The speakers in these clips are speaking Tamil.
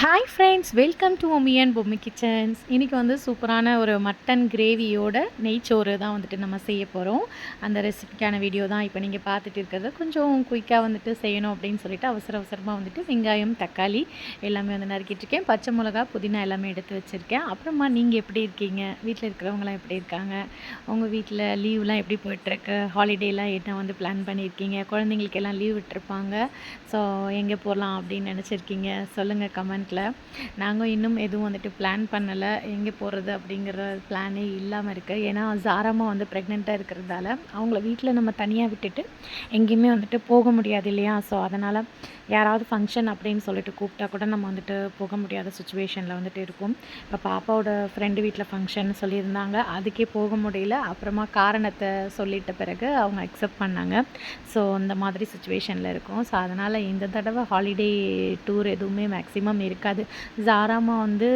Hi friends, welcome to Omi and Bommi kitchens. இன்றைக்கி வந்து சூப்பரான ஒரு மட்டன் கிரேவியோட நெய்ச்சோறு தான் வந்துட்டு நம்ம செய்ய போகிறோம். அந்த ரெசிபிக்கான வீடியோ தான் இப்போ நீங்கள் பார்த்துட்டு இருக்கிறது. கொஞ்சம் குயிக்காக வந்துட்டு செய்யணும் அப்படின்னு சொல்லிட்டு அவசரமாக வந்துட்டு வெங்காயம், தக்காளி எல்லாமே வந்து நறுக்கிட்டுருக்கேன். பச்சை மிளகா, புதினா எல்லாமே எடுத்து வச்சுருக்கேன். அப்புறமா நீங்கள் எப்படி இருக்கீங்க? வீட்டில் இருக்கிறவங்களாம் எப்படி இருக்காங்க? உங்கள் வீட்டில் லீவ்லாம் எப்படி போய்ட்டுருக்கு? ஹாலிடேலாம் என்ன வந்து பிளான் பண்ணியிருக்கீங்க? குழந்தைங்களுக்கு எல்லாம் லீவ் விட்டுருப்பாங்க. ஸோ எங்கே போகலாம் அப்படின்னு நினச்சிருக்கீங்க? சொல்லுங்கள் கமெண்ட். நாங்கள் இன்னும் எதுவும் வந்துட்டு பிளான் பண்ணலை. எங்கே போகிறது அப்படிங்கிற பிளானே இல்லாமல் இருக்குது. ஏன்னா ஜாராமா வந்து ப்ரெக்னெண்ட்டாக இருக்கிறதால அவங்கள வீட்டில் நம்ம தனியாக விட்டுட்டு எங்கேயுமே வந்துட்டு போக முடியாது இல்லையா? ஸோ அதனால் யாராவது ஃபங்க்ஷன் அப்படின்னு சொல்லிட்டு கூப்பிட்டா கூட நம்ம வந்துட்டு போக முடியாத சுச்சுவேஷனில் வந்துட்டு இருக்கும். இப்போ பாப்பாவோட ஃப்ரெண்டு வீட்டில் ஃபங்க்ஷன் சொல்லியிருந்தாங்க, அதுக்கே போக முடியல. அப்புறமா காரணத்தை சொல்லிட்ட பிறகு அவங்க அக்செப்ட் பண்ணாங்க. ஸோ அந்த மாதிரி சுச்சுவேஷனில் இருக்கும். ஸோ அதனால் இந்த தடவை ஹாலிடே டூர் எதுவுமே மேக்ஸிமம் இருக்காது. ஜாராமா வந்து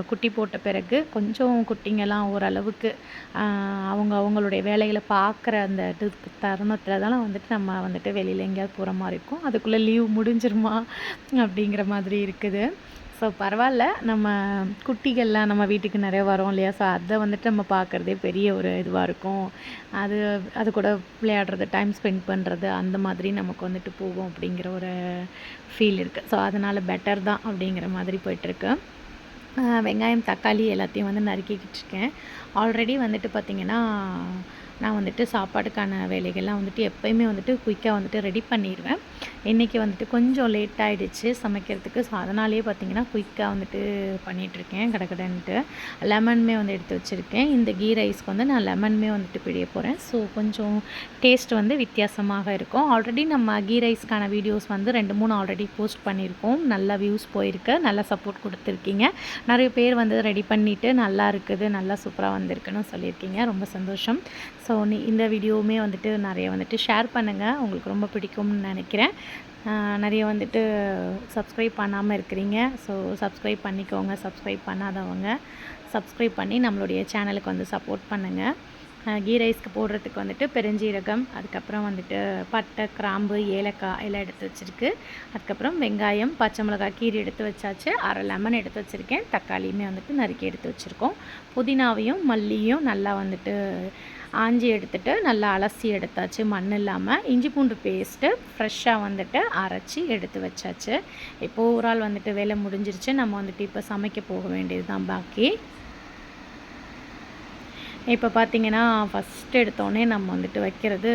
குட்டி போட்ட பிறகு கொஞ்சம் குட்டிங்கெல்லாம் ஓரளவுக்கு அவங்களுடைய வேலைகளை பார்க்குற அந்த தருணத்தில் தான் வந்துட்டு நம்ம வந்துட்டு வெளியில் எங்கேயாவது போகிற மாதிரி இருக்கும். அதுக்குள்ளே லீவ் முடிஞ்சிருமா அப்படிங்கிற மாதிரி இருக்குது. ஸோ பரவாயில்ல, நம்ம குட்டிகள்லாம் நம்ம வீட்டுக்கு நிறைய வரோம் இல்லையா? ஸோ அதை வந்துட்டு நம்ம பார்க்குறதே பெரிய ஒரு இதுவாக இருக்கும். அது கூட விளையாடுறது, டைம் ஸ்பெண்ட் பண்ணுறது, அந்த மாதிரி நமக்கு வந்துட்டு போகும் அப்படிங்கிற ஒரு ஃபீல் இருக்குது. ஸோ அதனால் பெட்டர் தான் அப்படிங்கிற மாதிரி போயிட்டுருக்கு. வெங்காயம், தக்காளி எல்லாத்தையும் வந்து நறுக்கிக்கிட்டு இருக்கேன். ஆல்ரெடி வந்துட்டு பார்த்திங்கன்னா நான் வந்துட்டு சாப்பாடுக்கான வேலைகள்லாம் வந்துட்டு எப்போயுமே வந்துட்டு குயிக்காக வந்துட்டு ரெடி பண்ணிடுவேன். இன்றைக்கி வந்துட்டு கொஞ்சம் லேட் ஆகிடுச்சு சமைக்கிறதுக்கு. ஸோ அதனாலேயே பார்த்திங்கன்னா குயிக்காக வந்துட்டு பண்ணிகிட்ருக்கேன் கடகடன்ட்டு. லெமனுமே வந்து எடுத்து வச்சுருக்கேன். இந்த கீ ரைஸ்க்கு வந்து நான் லெமனுமே வந்துட்டு பிழிய போகிறேன். ஸோ கொஞ்சம் டேஸ்ட் வந்து வித்தியாசமாக இருக்கும். ஆல்ரெடி நம்ம கீ ரைஸ்க்கான வீடியோஸ் வந்து 2-3 ஆல்ரெடி போஸ்ட் பண்ணியிருக்கோம். நல்லா வியூஸ் போயிருக்கு, நல்லா சப்போர்ட் கொடுத்துருக்கீங்க. நிறைய பேர் வந்து ரெடி பண்ணிவிட்டு நல்லா இருக்குது, நல்லா சூப்பராக வந்திருக்குன்னு சொல்லியிருக்கீங்க. ரொம்ப சந்தோஷம். ஸோ இந்த வீடியோவுமே வந்துட்டு நிறைய வந்துட்டு ஷேர் பண்ணுங்கள், உங்களுக்கு ரொம்ப பிடிக்கும்னு நினைக்கிறேன். நிறைய வந்துட்டு சப்ஸ்கிரைப் பண்ணாமல் இருக்கிறீங்க. ஸோ சப்ஸ்கிரைப் பண்ணிக்கோங்க. சப்ஸ்கிரைப் பண்ணாதவங்க சப்ஸ்கிரைப் பண்ணி நம்மளுடைய சேனலுக்கு வந்து சப்போர்ட் பண்ணுங்கள். கீ ரைஸ்க்கு போடுறதுக்கு வந்துட்டு பெருஞ்சீரகம், அதுக்கப்புறம் வந்துட்டு பட்டை, கிராம்பு, ஏலக்காய் எல்லாம் எடுத்து வச்சுருக்கு. அதுக்கப்புறம் வெங்காயம், பச்சை மிளகாய் கீரி எடுத்து வச்சாச்சு. அரை லெமன் எடுத்து வச்சுருக்கேன். தக்காளியுமே வந்துட்டு நறுக்கி எடுத்து வச்சுருக்கோம். புதினாவையும் மல்லியும் நல்லா வந்துட்டு ஆஞ்சி எடுத்துகிட்டு நல்லா அலசி எடுத்தாச்சு, மண் இல்லாமல். இஞ்சி பூண்டு பேஸ்ட்டு ஃப்ரெஷ்ஷாக வந்துட்டு அரைச்சி எடுத்து வச்சாச்சு. இப்போது ஒரு ஆள் வந்துட்டு வேலை முடிஞ்சிருச்சு. நம்ம வந்துட்டு இப்போ சமைக்க போக வேண்டியது தான் பாக்கி. இப்போ பார்த்திங்கன்னா ஃபஸ்ட்டு எடுத்தோடனே நம்ம வந்துட்டு வைக்கிறது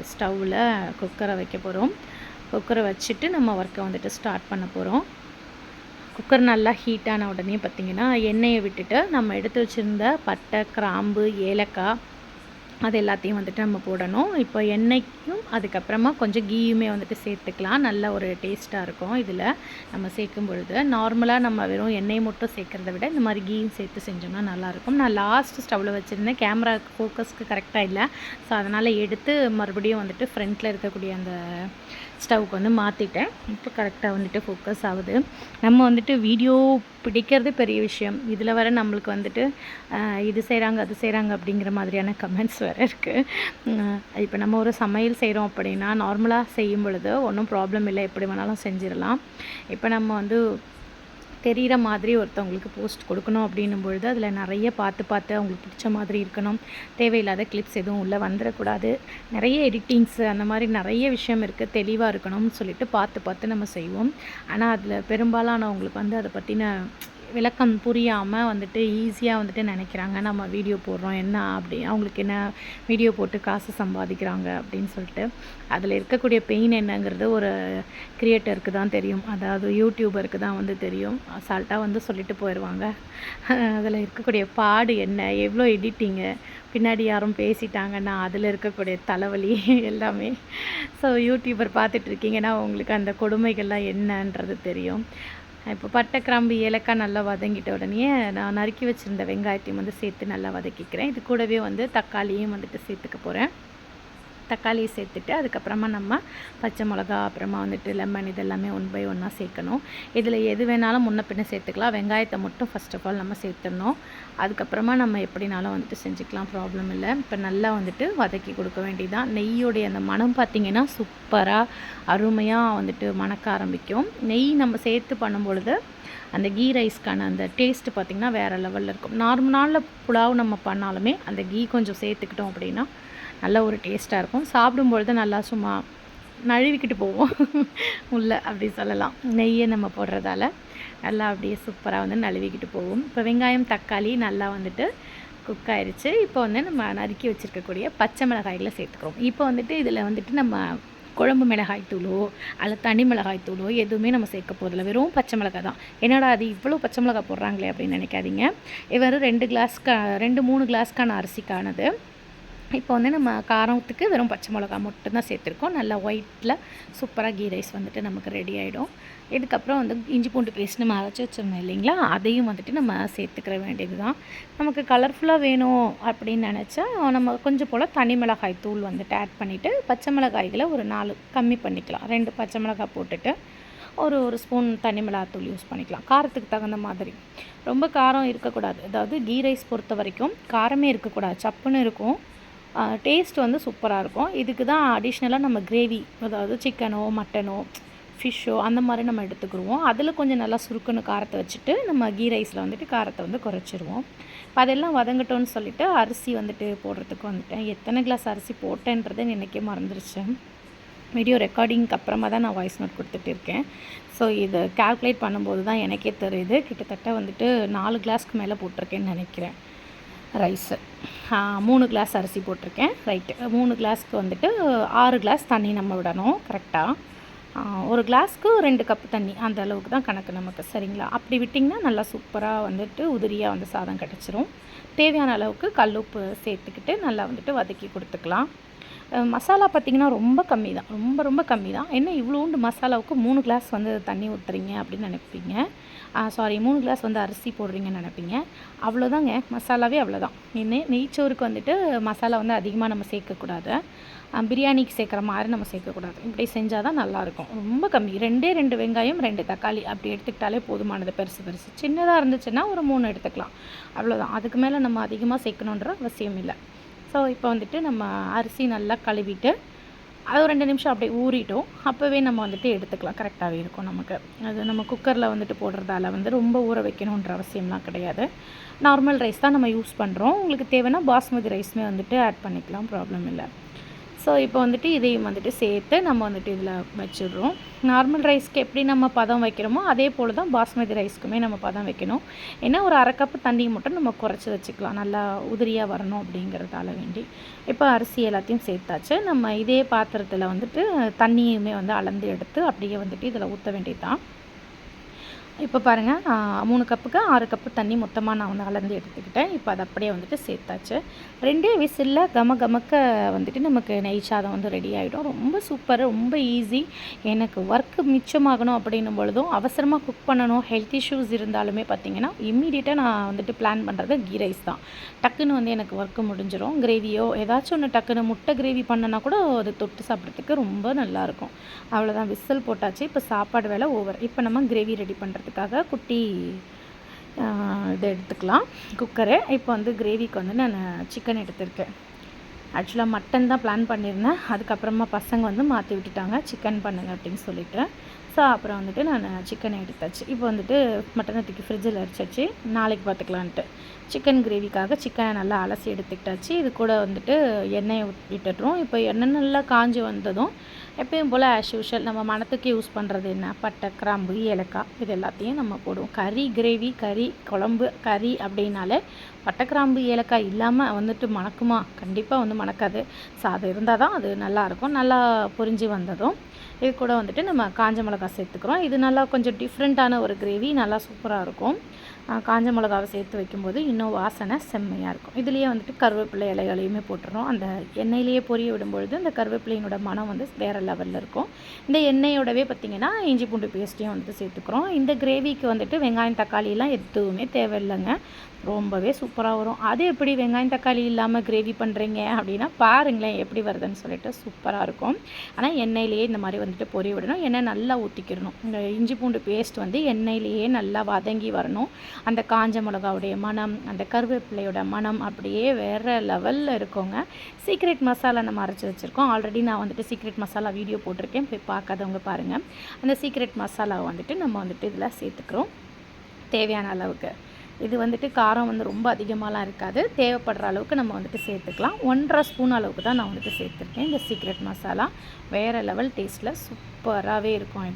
ஸ்டவ்வில் குக்கரை வைக்க போகிறோம். குக்கரை வச்சுட்டு நம்ம ஒர்க்கை வந்துட்டு ஸ்டார்ட் பண்ண போகிறோம். குக்கர் நல்லா ஹீட்டான உடனே பார்த்திங்கன்னா எண்ணெயை விட்டுட்டு நம்ம எடுத்து வச்சுருந்த பட்டை, கிராம்பு, ஏலக்காய் அது எல்லாத்தையும் வந்துட்டு நம்ம போடணும். இப்போ எண்ணெய்க்கும் அதுக்கப்புறமா கொஞ்சம் கீயுமே வந்துட்டு சேர்த்துக்கலாம். நல்ல ஒரு டேஸ்ட்டாக இருக்கும் இதில் நம்ம சேர்க்கும் பொழுது. நார்மலாக நம்ம வெறும் எண்ணெய் மட்டும் சேர்க்குறத விட இந்த மாதிரி கீயும் சேர்த்து செஞ்சோம்னா நல்லாயிருக்கும். நான் லாஸ்ட் ஸ்டவ்வில் வச்சுருந்தேன், கேமரா ஃபோக்கஸ்க்கு கரெக்டாக இல்லை. ஸோ அதனால் எடுத்து மறுபடியும் வந்துட்டு ஃப்ரண்ட்டில் இருக்கக்கூடிய அந்த ஸ்டவ்வுக்கு வந்து மாற்றிட்டேன். இப்போ கரெக்டாக வந்துட்டு ஃபோக்கஸ் ஆகுது. நம்ம வந்துட்டு வீடியோ பிடிக்கிறது பெரிய விஷயம். இதில் வர நம்மளுக்கு வந்துட்டு இது செய்கிறாங்க, அது செய்கிறாங்க அப்படிங்கிற மாதிரியான கமெண்ட்ஸ் வேறு இருக்குது. இப்போ நம்ம ஒரு சமையல் செய்கிறோம் அப்படின்னா நார்மலாக செய்யும் பொழுது ஒன்றும் ப்ராப்ளம் இல்லை, எப்படி வேணாலும் செஞ்சிடலாம். இப்போ நம்ம வந்து தெரிகிற மாதிரி ஒருத்தவங்களுக்கு போஸ்ட் கொடுக்கணும் அப்படின்னும் பொழுது அதில் நிறைய பார்த்து அவங்களுக்கு பிடிச்ச மாதிரி இருக்கணும். தேவையில்லாத கிளிப்ஸ் எதுவும் உள்ளே வந்துடக்கூடாது. நிறைய எடிட்டிங்ஸு அந்த மாதிரி நிறைய விஷயம் இருக்குது. தெளிவாக இருக்கணும்னு சொல்லிட்டு பார்த்து நம்ம செய்வோம். ஆனால் அதில் பெரும்பாலானவங்களுக்கு வந்து அதை பற்றின விளக்கம் புரியாமல் வந்துட்டு ஈஸியாக வந்துட்டு நினைக்கிறாங்க, நம்ம வீடியோ போடுறோம் என்ன அப்படி, அவங்களுக்கு என்ன வீடியோ போட்டு காசு சம்பாதிக்கிறாங்க அப்படின்னு சொல்லிட்டு. அதில் இருக்கக்கூடிய பெயின் என்னங்கிறது ஒரு கிரியேட்டருக்கு தான் தெரியும், அதாவது யூடியூபருக்கு தான் வந்து தெரியும். அசால்ட்டாக வந்து சொல்லிட்டு போயிடுவாங்க. அதில் இருக்கக்கூடிய பாடு என்ன, எவ்வளோ எடிட்டிங்கு, பின்னாடி யாரும் பேசிட்டாங்கன்னா அதில் இருக்கக்கூடிய தலைவலி எல்லாமே. ஸோ யூடியூபர் பார்த்துட்ருக்கீங்கன்னா உங்களுக்கு அந்த கொடுமைகள்லாம் என்னன்றது தெரியும். இப்போ பட்டை, கிராம்பு, ஏலக்காய் நல்லா வதங்கிட்ட உடனே நான் நறுக்கி வச்சுருந்த வெங்காயத்தையும் வந்து சேர்த்து நல்லா வதக்கிக்கிறேன். இது கூடவே வந்து தக்காளியும் வந்துட்டு சேர்த்துக்க போகிறேன். தக்காளியை சேர்த்துட்டு அதுக்கப்புறமா நம்ம பச்சை மிளகா, அப்புறமா வந்துட்டு லெமன், இதெல்லாமே 1 பை 1 சேர்க்கணும். இதில் எது வேணாலும் முன்ன பின்ன சேர்த்துக்கலாம். வெங்காயத்தை மட்டும் ஃபர்ஸ்ட் ஆஃப் ஆல் நம்ம சேர்த்துடணும். அதுக்கப்புறமா நம்ம எப்படினாலும் வந்துட்டு செஞ்சுக்கலாம், ப்ராப்ளம் இல்லை. இப்போ நல்லா வந்துட்டு வதக்கி கொடுக்க வேண்டியதான். நெய்யோடைய அந்த மனம் பார்த்திங்கன்னா சூப்பராக அருமையாக வந்துட்டு மணக்க ஆரம்பிக்கும். நெய் நம்ம சேர்த்து பண்ணும்பொழுது அந்த கீ ரைஸ்க்கான அந்த டேஸ்ட்டு பார்த்திங்கன்னா வேறு லெவலில் இருக்கும். நார்மலான புலாவ் நம்ம பண்ணாலுமே அந்த கீ கொஞ்சம் சேர்த்துக்கிட்டோம் அப்படின்னா நல்ல ஒரு டேஸ்ட்டாக இருக்கும். சாப்பிடும்பொழுது நல்லா சும்மா நழுவிக்கிட்டு போவோம் உள்ளே அப்படி சொல்லலாம். நெய்யை நம்ம போடுறதால நல்லா அப்படியே சூப்பராக வந்து நழுவிக்கிட்டு போவோம். இப்போ வெங்காயம், தக்காளி நல்லா வந்துட்டு குக் ஆயிடுச்சு. இப்போ வந்து நம்ம நறுக்கி வச்சுருக்கக்கூடிய பச்சை மிளகாய்களை சேர்த்துக்கிறோம். இப்போ வந்துட்டு இதில் வந்துட்டு நம்ம குழம்பு மிளகாய் தூளோ அல்லது தனி மிளகாய் தூளோ எதுவுமே நம்ம சேர்க்க போதில்லை. வெறும் பச்சை மிளகாய் தான். என்னடா அது இவ்வளோ பச்சை மிளகாய் போடுறாங்களே அப்படின்னு நினைக்காதீங்க. வெறும் 2-3 கிளாஸ்க்கான அரிசிக்கானது. இப்போ வந்து நம்ம காரத்துக்கு வெறும் பச்சை மிளகா மட்டும்தான் சேர்த்துருக்கோம். நல்லா ஒயிட்டில் சூப்பராக கீ ரைஸ் வந்துட்டு நமக்கு ரெடி ஆகிடும். இதுக்கப்புறம் வந்து இஞ்சி பூண்டு பேஸ்ட் நம்ம அரைச்சி வச்சுருந்தோம் இல்லைங்களா, அதையும் வந்துட்டு நம்ம சேர்த்துக்கிற வேண்டியது தான். நமக்கு கலர்ஃபுல்லாக வேணும் அப்படின்னு நினச்சா நம்ம கொஞ்சம் போல் தனி மிளகாய் தூள் வந்துட்டு ஆட் பண்ணிவிட்டு பச்சை மிளகாய்களை ஒரு 4 கம்மி பண்ணிக்கலாம். 2 பச்சை மிளகாய் போட்டுட்டு ஒரு ஸ்பூன் தனி மிளகாத்தூள் யூஸ் பண்ணிக்கலாம், காரத்துக்கு தகுந்த மாதிரி. ரொம்ப காரம் இருக்கக்கூடாது. அதாவது கீ ரைஸ் பொறுத்த வரைக்கும் காரமே இருக்கக்கூடாது, சப்புன்னு இருக்கும். டேஸ்ட் வந்து சூப்பராக இருக்கும். இதுக்கு தான் அடிஷ்னலாக நம்ம கிரேவி, அதாவது சிக்கனோ மட்டனோ ஃபிஷ்ஷோ அந்த மாதிரி நம்ம எடுத்துக்கிடுவோம். அதில் கொஞ்சம் நல்லா சுருக்குன்னு காரத்தை வச்சுட்டு நம்ம கீ ரைஸில் வந்துட்டு காரத்தை வந்து குறைச்சிருவோம். இப்போ அதெல்லாம் வதங்கட்டோன்னு சொல்லிவிட்டு அரிசி வந்துட்டு போடுறதுக்கு வந்துட்டேன். எத்தனை கிளாஸ் அரிசி போட்டேன்றதை எனக்கே மறந்துருச்சு. வீடியோ ரெக்கார்டிங்க்கு அப்புறமா தான் நான் வாய்ஸ் நோட் கொடுத்துட்டு இருக்கேன். ஸோ இதை கால்குலேட் பண்ணும்போது தான் எனக்கே தெரியுது, கிட்டத்தட்ட வந்துட்டு 4 கிளாஸ்க்கு மேலே போட்டிருக்கேன்னு நினைக்கிறேன் ரைஸு. 3 கிளாஸ் அரிசி போட்டிருக்கேன். ரைட்டு, 3 கிளாஸ்க்கு வந்துட்டு 6 கிளாஸ் தண்ணி நம்ம விடணும் கரெக்டாக. 1 கிளாஸ்க்கு 2 கப்பு தண்ணி, அந்த அளவுக்கு தான் கணக்கு நமக்கு, சரிங்களா? அப்படி விட்டிங்கன்னா நல்லா சூப்பராக வந்துட்டு உதிரியாக வந்து சாதம் கிடச்சிரும். தேவையான அளவுக்கு கல்லுப்பு சேர்த்துக்கிட்டு நல்லா வந்துட்டு வதக்கி கொடுத்துக்கலாம். மசாலா பார்த்திங்கன்னா ரொம்ப கம்மி தான், ரொம்ப கம்மி தான். என்ன இவ்வளோண்டு மசாலாவுக்கு 3 கிளாஸ் வந்து தண்ணி ஊற்றுறீங்க அப்படின்னு நினைப்பீங்க. 3 கிளாஸ் வந்து அரிசி போடுறீங்கன்னு நினைப்பீங்க. அவ்வளோதாங்க, மசாலாவே அவ்வளோதான். நெய்ச்சோறுக்கு வந்துட்டு மசாலா வந்து அதிகமாக நம்ம சேர்க்கக்கூடாது. பிரியாணிக்கு சேர்க்குற மாதிரி நம்ம சேர்க்கக்கூடாது. இப்படி செஞ்சால் தான் நல்லாயிருக்கும். ரொம்ப கம்மி, 2 வெங்காயம் 2 தக்காளி அப்படி எடுத்துக்கிட்டாலே போதுமானது. பெருசு சின்னதாக இருந்துச்சுன்னா ஒரு 3 எடுத்துக்கலாம், அவ்வளோதான். அதுக்கு மேலே நம்ம அதிகமாக சேர்க்கணுன்ற அவசியம் இல்லை. ஸோ இப்போ வந்துட்டு நம்ம அரிசி நல்லா கழுவிட்டு அது ஒரு 2 நிமிஷம் அப்படியே ஊறிட்டோம். அப்போவே நம்ம வந்துட்டு எடுத்துக்கலாம், கரெக்டாகவே இருக்கும் நமக்கு. அது நம்ம குக்கரில் வந்துட்டு போடுறதால வந்து ரொம்ப ஊற வைக்கணுன்ற அவசியம்லாம் கிடையாது. நார்மல் ரைஸ் தான் நம்ம யூஸ் பண்ணுறோம். உங்களுக்கு தேவைன்னா பாஸ்மதி ரைஸ்மே வந்துட்டு ஆட் பண்ணிக்கலாம், ப்ராப்ளம் இல்லை. ஸோ இப்போ வந்துட்டு இதையும் வந்துட்டு சேர்த்து நம்ம வந்துட்டு இதில் வச்சிடுறோம். நார்மல் ரைஸ்க்கு எப்படி நம்ம பதம் வைக்கிறோமோ அதே போல் தான் பாஸ்மதி ரைஸ்க்குமே நம்ம பதம் வைக்கணும். ஏன்னா ஒரு 1/2 கப்பு தண்ணி மட்டும் நம்ம குறைச்சி வச்சுக்கலாம், நல்லா உதிரியாக வரணும் அப்படிங்கிறதால வேண்டி. இப்போ அரிசி எல்லாத்தையும் சேர்த்தாச்சு. நம்ம இதே பாத்திரத்தில் வந்துட்டு தண்ணியுமே வந்து அளந்து எடுத்து அப்படியே வந்துட்டு இதில் ஊற்ற வேண்டியது தான். இப்போ பாருங்கள், 3 கப்புக்கு 6 கப்பு தண்ணி மொத்தமாக நான் வந்து அளந்து எடுத்துக்கிட்டேன். இப்போ அது அப்படியே வந்துட்டு சேர்த்தாச்சு. 2 விசிலில் கமக்க வந்துட்டு நமக்கு நெய் சாதம் வந்து ரெடி ஆகிடும். ரொம்ப சூப்பர், ரொம்ப ஈஸி. எனக்கு ஒர்க்கு மிச்சமாகணும் அப்படின்னும் பொழுதும் அவசரமாக குக் பண்ணணும், ஹெல்த் இஷ்யூஸ் இருந்தாலுமே பார்த்திங்கன்னா இம்மீடியட்டாக நான் வந்துட்டு பிளான் பண்ணுறது கீ ரைஸ் தான். டக்குன்னு வந்து எனக்கு ஒர்க்கு முடிஞ்சிடும். கிரேவியோ ஏதாச்சும் ஒன்று டக்குன்னு முட்டை கிரேவி பண்ணனா கூட அது தொட்டு சாப்பிட்றதுக்கு ரொம்ப நல்லாயிருக்கும். அவ்வளோதான், விசில் போட்டாச்சு. இப்போ சாப்பாடு வேலை ஓவர். இப்போ நம்ம கிரேவி ரெடி பண்ணுறதுக்காக குட்டி இதை எடுத்துக்கலாம், குக்கரு. இப்போ வந்து கிரேவிக்கு வந்து நான் சிக்கன் எடுத்திருக்கேன். ஆக்சுவலாக மட்டன் தான் பிளான் பண்ணியிருந்தேன். அதுக்கப்புறமா பசங்க வந்து மாற்றி விட்டுட்டாங்க, சிக்கன் பண்ணுங்க அப்படின்னு சொல்லிட்டு. ஸோ அப்புறம் வந்துட்டு நான் சிக்கனை எடுத்தாச்சு. இப்போ வந்துட்டு மட்டனை தூக்கி ஃப்ரிட்ஜில் அடிச்சாச்சு, நாளைக்கு பார்த்துக்கலான்ட்டு. சிக்கன் கிரேவிக்காக சிக்கனை நல்லா அலசி எடுத்துக்கிட்டாச்சு. இது கூட வந்துட்டு எண்ணெயை விட்டுடுறோம். இப்போ எண்ணெய் நல்லா காஞ்சி வந்ததும் எப்பயும் போல் ஆஸ் யூஷுவல் நம்ம மணத்துக்கு யூஸ் பண்ணுறது என்ன, பட்டை, கிராம்பு, ஏலக்காய், இது எல்லாத்தையும் நம்ம போடுவோம். கிரேவி, குழம்பு, கறி அப்படின்னாலே பட்டை, கிராம்பு, ஏலக்காய் இல்லாமல் வந்துட்டு மணக்குமா? கண்டிப்பாக வந்து மணக்காது. ஸோ அது இருந்தால் தான் அது நல்லாயிருக்கும். நல்லா பொரிஞ்சு வந்ததும் இது கூட வந்துட்டு நம்ம காஞ்ச மிளகாய் சேர்த்துக்கிறோம். இது நல்லா கொஞ்சம் டிஃப்ரெண்ட்டான ஒரு கிரேவி, நல்லா சூப்பராக இருக்கும். காஞ்ச மிளகாவை சேர்த்து வைக்கும்போது இன்னும் வாசனை செம்மையாக இருக்கும். இதுலேயே வந்துட்டு கருவேப்பிலை இலைகளையுமே போட்டுறோம். அந்த எண்ணெயிலேயே பொரிய விடும்பொழுது அந்த கருவேப்பிலையினோட மனம் வந்து வேறு லெவலில் இருக்கும். இந்த எண்ணெயோடவே பார்த்திங்கன்னா இஞ்சி பூண்டு பேஸ்ட்டையும் வந்துட்டு சேர்த்துக்கிறோம். இந்த கிரேவிக்கு வந்துட்டு வெங்காயம் தக்காளியெலாம் எதுவுமே தேவையில்லைங்க, ரொம்பவே சூப்பராக வரும். அது எப்படி வெங்காயம் தக்காளி இல்லாமல் கிரேவி பண்ணுறீங்க அப்படின்னா பாருங்களேன் எப்படி வருதுன்னு சொல்லிட்டு சூப்பராக இருக்கும். ஆனால் எண்ணெயிலேயே இந்த மாதிரி வந்துட்டு பொரிய விடணும். எண்ணெய் நல்லா ஊற்றிக்கிடணும். இந்த இஞ்சி பூண்டு பேஸ்ட் வந்து எண்ணெயிலேயே நல்லா வதங்கி வரணும். அந்த காஞ்ச மிளகாவுடைய மனம், அந்த கருவேப்பிலையோட மனம் அப்படியே வேறு லெவலில் இருக்குங்க. சீக்ரெட் மசாலா நம்ம அரைச்சி வச்சுருக்கோம். ஆல்ரெடி நான் வந்துட்டு சீக்ரெட் மசாலா வீடியோ போட்டிருக்கேன், போய் பார்க்காதவங்க பாருங்கள். அந்த சீக்ரெட் மசாலாவை வந்துட்டு நம்ம வந்துட்டு இதில் சேர்த்துக்கிறோம் தேவையான அளவுக்கு. இது வந்துட்டு காரம் வந்து ரொம்ப அதிகமாகலாம் இருக்காது, தேவைப்படுற அளவுக்கு நம்ம வந்துட்டு சேர்த்துக்கலாம். 1.5 ஸ்பூன் அளவுக்கு தான் நான் வந்துட்டு சேர்த்துருக்கேன். இந்த சீக்ரெட் மசாலா வேறு லெவல் டேஸ்ட்டில் சூப்பராகவே இருக்கும்.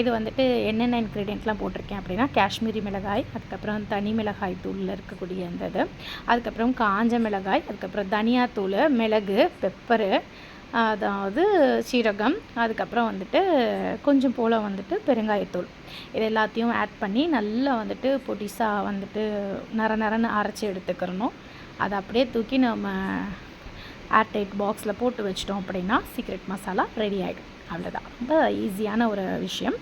இது வந்துட்டு என்னென்ன இன்க்ரீடியண்ட்லாம் போட்டிருக்கேன் அப்படின்னா காஷ்மீரி மிளகாய், அதுக்கப்புறம் தனி மிளகாய் தூளில் இருக்கக்கூடிய அந்த இது, அதுக்கப்புறம் காஞ்ச மிளகாய், அதுக்கப்புறம் தனியாத்தூள், மிளகு, பெப்பரு, அதாவது சீரகம், அதுக்கப்புறம் வந்துட்டு கொஞ்சம் போல் வந்துட்டு பெருங்காயத்தூள், இது எல்லாத்தையும் ஆட் பண்ணி நல்லா வந்துட்டு பொடிசாக வந்துட்டு நரன்னு அரைச்சி எடுத்துக்கிறணும். அதை அப்படியே தூக்கி நம்ம ஏர்டைட் பாக்ஸில் போட்டு வச்சிட்டோம் அப்படின்னா சீக்ரெட் மசாலா ரெடி ஆகிடும். அவ்வளோதான், ரொம்ப ஈஸியான ஒரு விஷயம்,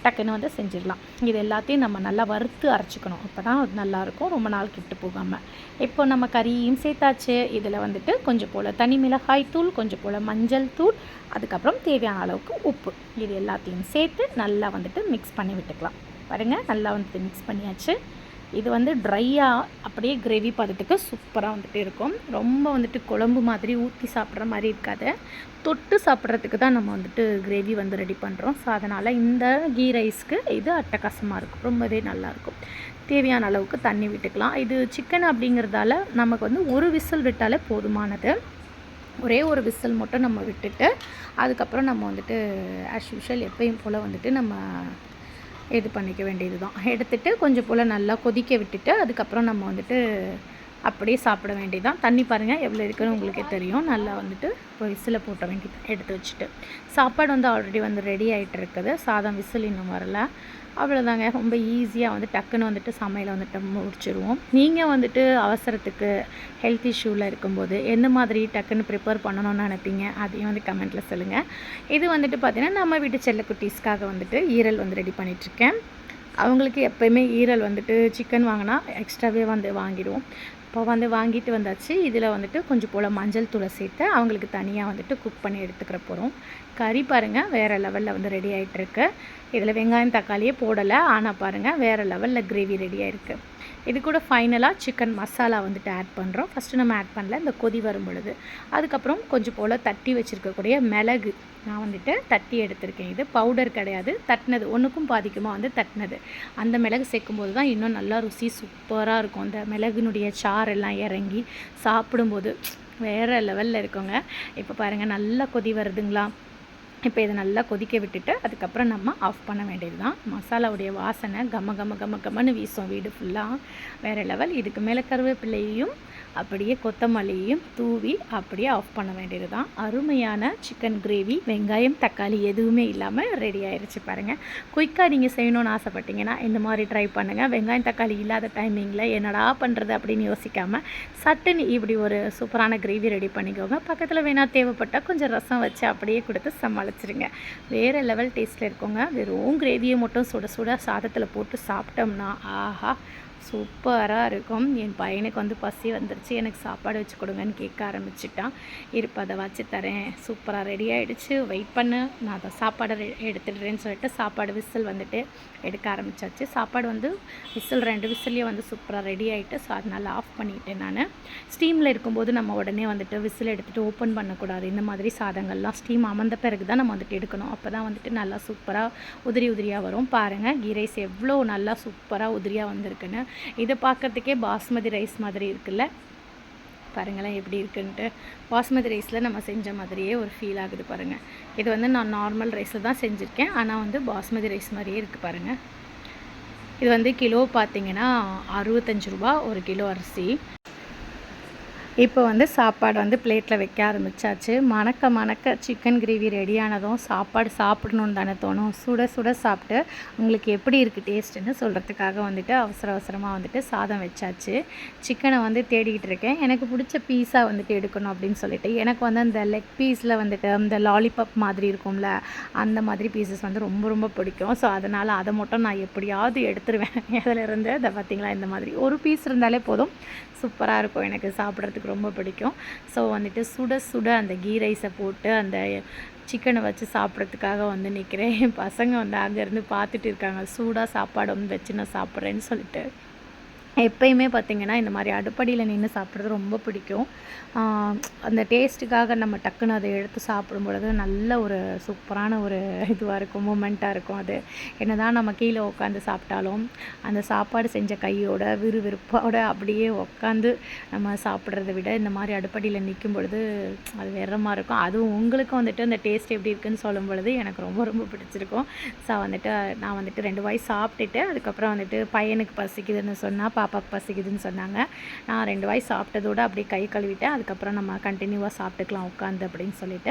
டக்குன்னு வந்து செஞ்சிடலாம். இது எல்லாத்தையும் நம்ம நல்லா வறுத்து அரைச்சிக்கணும், அப்போ தான் அது நல்லாயிருக்கும், ரொம்ப நாள் கெட்டு போகாமல். இப்போ நம்ம கறியும் சேர்த்தாச்சு. இதில் வந்துட்டு கொஞ்சம் போல் தனி மிளகாய் தூள், கொஞ்சம் போல் மஞ்சள் தூள், அதுக்கப்புறம் தேவையான அளவுக்கு உப்பு, இது எல்லாத்தையும் சேர்த்து நல்லா வந்துட்டு மிக்ஸ் பண்ணி விட்டுக்கலாம். பாருங்கள், நல்லா வந்துட்டு மிக்ஸ் பண்ணியாச்சு. இது வந்து ட்ரையாக அப்படியே கிரேவி பதத்துக்கு சூப்பராக வந்துட்டு இருக்கும். ரொம்ப வந்துட்டு குழம்பு மாதிரி ஊற்றி சாப்பிட்ற மாதிரி இருக்காது, தொட்டு சாப்பிட்றதுக்கு தான் நம்ம வந்துட்டு கிரேவி வந்து ரெடி பண்ணுறோம். ஸோ அதனால் இந்த கீ ரைஸ்க்கு இது அட்டகாசமாக இருக்கும், ரொம்பவே நல்லாயிருக்கும். தேவையான அளவுக்கு தண்ணி விட்டுக்கலாம். இது சிக்கன் அப்படிங்கிறதால நமக்கு வந்து ஒரு விசில் விட்டாலே போதுமானது. ஒரே ஒரு விசில் மட்டும் நம்ம விட்டுட்டு அதுக்கப்புறம் நம்ம வந்துட்டு ஆஸ் யூஷுவல் எப்பயும் போல் வந்துட்டு நம்ம இது பண்ணிக்க வேண்டியது தான். எடுத்துகிட்டு கொஞ்சம் போல் நல்லா கொதிக்க விட்டுட்டு அதுக்கப்புறம் நம்ம வந்துட்டு அப்படியே சாப்பிட வேண்டியதான். தண்ணி பாருங்கள் எவ்வளோ இருக்குன்னு உங்களுக்கே தெரியும். நல்லா வந்துட்டு இப்போ விசில் போட்ட வேண்டியது எடுத்து வச்சுட்டு, சாப்பாடு வந்து ஆல்ரெடி வந்து ரெடி ஆகிட்டு இருக்குது. சாதம் விசில் இன்னும் வரல. அவ்வளோதாங்க, ரொம்ப ஈஸியாக வந்து டக்குன்னு வந்துட்டு சமையலை வந்துட்டு முடிச்சிடுவோம். நீங்கள் வந்துட்டு அவசரத்துக்கு ஹெல்த் இஷ்யூவில் இருக்கும்போது எந்த மாதிரி டக்குன்னு ப்ரிப்பேர் பண்ணணும்னு நினைப்பீங்க, அதையும் வந்து கமெண்ட்டில் சொல்லுங்கள். இது வந்துட்டு பார்த்திங்கன்னா நம்ம வீட்டு செல்லக்குட்டீஸ்க்காக வந்துட்டு ஈரல் வந்து ரெடி பண்ணிகிட்ருக்கேன். அவங்களுக்கு எப்போயுமே ஈரல் வந்துட்டு சிக்கன் வாங்கினா எக்ஸ்ட்ராவே வந்து வாங்கிடுவோம். இப்போ வந்து வாங்கிட்டு வந்தாச்சு. இதில் வந்துட்டு கொஞ்சம் போல் மஞ்சள் தூளை சேர்த்து அவங்களுக்கு தனியாக வந்துட்டு குக் பண்ணி எடுத்துக்கிற போகிறோம். கறி பாருங்கள் வேறு லெவலில் வந்து ரெடி ஆகிட்டுருக்கு. இதில் வெங்காயம் தக்காளியே போடலை, ஆனால் பாருங்கள் வேறு லெவலில் கிரேவி ரெடி ஆகிருக்கு. இது கூட ஃபைனலாக சிக்கன் மசாலா வந்துட்டு ஆட் பண்ணுறோம். ஃபஸ்ட்டு நம்ம ஆட் பண்ணல, இந்த கொதி வரும் பொழுது. அதுக்கப்புறம் கொஞ்சம் போல் தட்டி வச்சுருக்கக்கூடிய மிளகு நான் வந்துட்டு தட்டி எடுத்திருக்கேன். இது பவுடர் கிடையாது, தட்டினது, ஒன்றுக்கும் பாதிக்குமா வந்து தட்டினது. அந்த மிளகு சேர்க்கும்போது தான் இன்னும் நல்லா ருசி சூப்பராக இருக்கும். அந்த மிளகுனுடைய சாரெல்லாம் இறங்கி சாப்பிடும்போது வேறு லெவலில் இருக்குங்க. இப்போ பாருங்கள் நல்லா கொதி வருதுங்களா. இப்போ இதை நல்லா கொதிக்க விட்டுட்டு அதுக்கப்புறம் நம்ம ஆஃப் பண்ண வேண்டியது தான். மசாலாவுடைய வாசனை கமன்னு வீசும் வீடு ஃபுல்லாக, வேறு லெவல். இதுக்கு மேலே கருவேப்பிலையும் அப்படியே கொத்தமல்லியையும் தூவி அப்படியே ஆஃப் பண்ண வேண்டியது தான். அருமையான சிக்கன் கிரேவி வெங்காயம் தக்காளி எதுவுமே இல்லாமல் ரெடி ஆயிடுச்சு பாருங்கள். குயிக்காக நீங்கள் செய்யணும்னு ஆசைப்பட்டீங்கன்னா இந்த மாதிரி ட்ரை பண்ணுங்கள். வெங்காயம் தக்காளி இல்லாத டைமிங்கில் என்னடா பண்ணுறது அப்படின்னு யோசிக்காமல் சட்டுன்னு இப்படி ஒரு சூப்பரான கிரேவி ரெடி பண்ணிக்கோங்க. பக்கத்தில் வேணால் தேவைப்பட்டால் கொஞ்சம் ரசம் வச்சு அப்படியே கொடுத்து சமாளிச்சிருங்க. வேறு லெவல் டேஸ்ட்டில் இருக்குங்க. வெறும் கிரேவியை மட்டும் சுட சுட சாதத்தில் போட்டு சாப்பிட்டோம்னா ஆஹா சூப்பராக இருக்கும். என் பையனுக்கு வந்து பசி வந்துருச்சு, எனக்கு சாப்பாடு வச்சு கொடுங்கன்னு கேட்க ஆரம்பிச்சிட்டான். இருப்பதை வச்சு தரேன். சூப்பராக ரெடி ஆகிடுச்சு, வெயிட் பண்ணு, நான் அதை சாப்பாடை எடுத்துடுறேன்னு சொல்லிட்டு சாப்பாடு விசில் வந்துட்டு எடுக்க ஆரம்பித்தாச்சு. சாப்பாடு வந்து விசில் 2 விசில்லையே வந்து சூப்பராக ரெடி ஆகிட்டு, ஸோ அதனால் ஆஃப் பண்ணிவிட்டேன் நான். ஸ்டீமில் இருக்கும்போது நம்ம உடனே வந்துட்டு விசில் எடுத்துகிட்டு ஓப்பன் பண்ணக்கூடாது. இந்த மாதிரி சாதங்கள்லாம் ஸ்டீம் அமர்ந்த பிறகு தான் நம்ம வந்துட்டு எடுக்கணும். அப்போ தான் வந்துட்டு நல்லா சூப்பராக உதிரியாக வரும். பாருங்கள் கீ ரைஸ் எவ்வளோ நல்லா சூப்பராக உதிரியாக வந்திருக்குன்னு. இதை பார்க்குறதுக்கே பாஸ்மதி ரைஸ் மாதிரி இருக்குல்ல, பாருங்களேன் எப்படி இருக்குன்ட்டு. பாஸ்மதி ரைஸில் நம்ம செஞ்ச மாதிரியே ஒரு ஃபீல் ஆகுது பாருங்கள். இது வந்து நான் நார்மல் ரைஸில் தான் செஞ்சுருக்கேன், ஆனால் வந்து பாஸ்மதி ரைஸ் மாதிரியே இருக்குது பாருங்கள். இது வந்து கிலோ பார்த்திங்கன்னா 65 ரூபா ஒரு கிலோ அரிசி. இப்போ வந்து சாப்பாடு வந்து பிளேட்டில் வைக்க ஆரம்பிச்சாச்சு. மணக்க மணக்க சிக்கன் கிரேவி ரெடியானதும் சாப்பாடு சாப்பிடணுன்னு தானே தோணும். சுட சுட சாப்பிட்டு உங்களுக்கு எப்படி இருக்குது டேஸ்ட்டுன்னு சொல்கிறதுக்காக வந்துட்டு அவசர அவசரமாக வந்துட்டு சாதம் வச்சாச்சு. சிக்கனை வந்து தேடிக்கிட்டு இருக்கேன். எனக்கு பிடிச்ச பீஸாக வந்துட்டு எடுக்கணும் அப்படின்னு சொல்லிட்டு. எனக்கு வந்து அந்த லெக் பீஸில் வந்துட்டு அந்த லாலிபாப் மாதிரி இருக்கும்ல, அந்த மாதிரி பீசஸ் வந்து ரொம்ப ரொம்ப பிடிக்கும். ஸோ அதனால் அதை மட்டும் நான் எப்படியாவது எடுத்துருவேன் அதிலிருந்து. அதை பார்த்திங்களா, இந்த மாதிரி ஒரு பீஸ் இருந்தாலே போதும், சூப்பராக இருக்கும். எனக்கு சாப்பிட்றதுக்கு ரொம்ப பிடிக்கும். ஸோ வந்துட்டு சுட சுட அந்த கீ ரைஸை போட்டு அந்த சிக்கனை வச்சு சாப்பிட்றதுக்காக வந்து நிற்கிறேன். என் பசங்க வந்து அங்கேருந்து பார்த்துட்டு இருக்காங்க, சூடாக சாப்பாடு வந்து வச்சு நான் சாப்பிட்றேன்னு சொல்லிட்டு. எப்பயுமே பார்த்திங்கன்னா இந்த மாதிரி அடுப்படியில் நின்று சாப்பிட்றது ரொம்ப பிடிக்கும். அந்த டேஸ்ட்டுக்காக நம்ம டக்குன்னு அதை எடுத்து சாப்பிடும் பொழுது நல்ல ஒரு சூப்பரான ஒரு இதுவாக இருக்கும், மூமெண்ட்டாக இருக்கும். அது என்ன தான் நம்ம கீழே உட்காந்து சாப்பிட்டாலும் அந்த சாப்பாடு செஞ்ச கையோட விறுவிறுப்போட அப்படியே உட்காந்து நம்ம சாப்பிட்றத விட இந்த மாதிரி அடுப்படியில் நிற்கும் பொழுது அது வேற மாதிரி இருக்கும். அதுவும் உங்களுக்கும் வந்துட்டு அந்த டேஸ்ட் எப்படி இருக்குதுன்னு சொல்லும் பொழுது எனக்கு ரொம்ப ரொம்ப பிடிச்சிருக்கும். ஸோ வந்துட்டு நான் வந்துட்டு 2 வாய் சாப்பிட்டுட்டு அதுக்கப்புறம் வந்துட்டு பையனுக்கு பசிக்குதுன்னு சொன்னால், பாப்பாவுக்கு பசிக்குதுன்னு சொன்னாங்க. நான் 2 வாய் சாப்பிட்டதோடு அப்படியே கை கழுவிட்டேன். அதுக்கப்புறம் நம்ம கண்டினியூவாக சாப்பிட்டுக்கலாம் உட்காந்து அப்படின்னு சொல்லிட்டு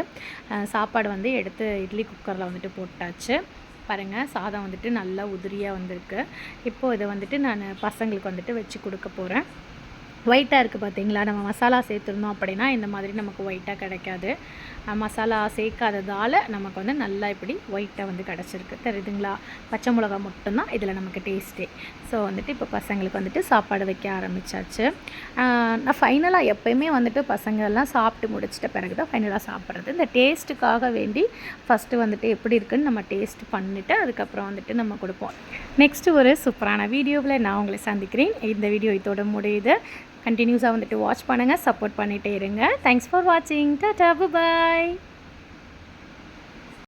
சாப்பாடு வந்து எடுத்து இட்லி குக்கரில் வந்துட்டு போட்டாச்சு. பாருங்கள், சாதம் வந்துட்டு நல்லா உதிரியாக வந்திருக்கு. இப்போது இதை வந்துட்டு நான் பசங்களுக்கு வந்துட்டு வச்சு கொடுக்க போகிறேன். ஒயிட்டாக இருக்குது பார்த்தீங்களா, நம்ம மசாலா சேர்த்துருந்தோம் அப்படின்னா இந்த மாதிரி நமக்கு ஒயிட்டாக கிடைக்காது. மசாலா சேர்க்காததால் நமக்கு வந்து நல்லா இப்படி ஒயிட்டாக வந்து கிடச்சிருக்கு, தெரியுதுங்களா. பச்சை மிளகா மட்டும்தான் இதில் நமக்கு டேஸ்ட்டே. ஸோ வந்துட்டு இப்போ பசங்களுக்கு வந்துட்டு சாப்பாடு வைக்க ஆரம்பித்தாச்சு. நான் ஃபைனலாக எப்போயுமே வந்துட்டு பசங்கள்லாம் சாப்பிட்டு முடிச்சிட்ட பிறகு தான் ஃபைனலாக சாப்பிட்றது. இந்த டேஸ்ட்டுக்காக வேண்டி ஃபஸ்ட்டு வந்துட்டு எப்படி இருக்குதுன்னு நம்ம டேஸ்ட் பண்ணிவிட்டு அதுக்கப்புறம் வந்துட்டு நம்ம கொடுப்போம். நெக்ஸ்ட்டு ஒரு சூப்பரான வீடியோவில் நான் உங்களை சந்திக்கிறேன். இந்த வீடியோ இதோட முடியுது. கண்டினியூஸாக வந்துட்டு வாட்ச் பண்ணுங்கள், சப்போர்ட் பண்ணிகிட்டே இருங்க. தேங்க்ஸ் ஃபார் வாட்சிங். டாடா, பாய்.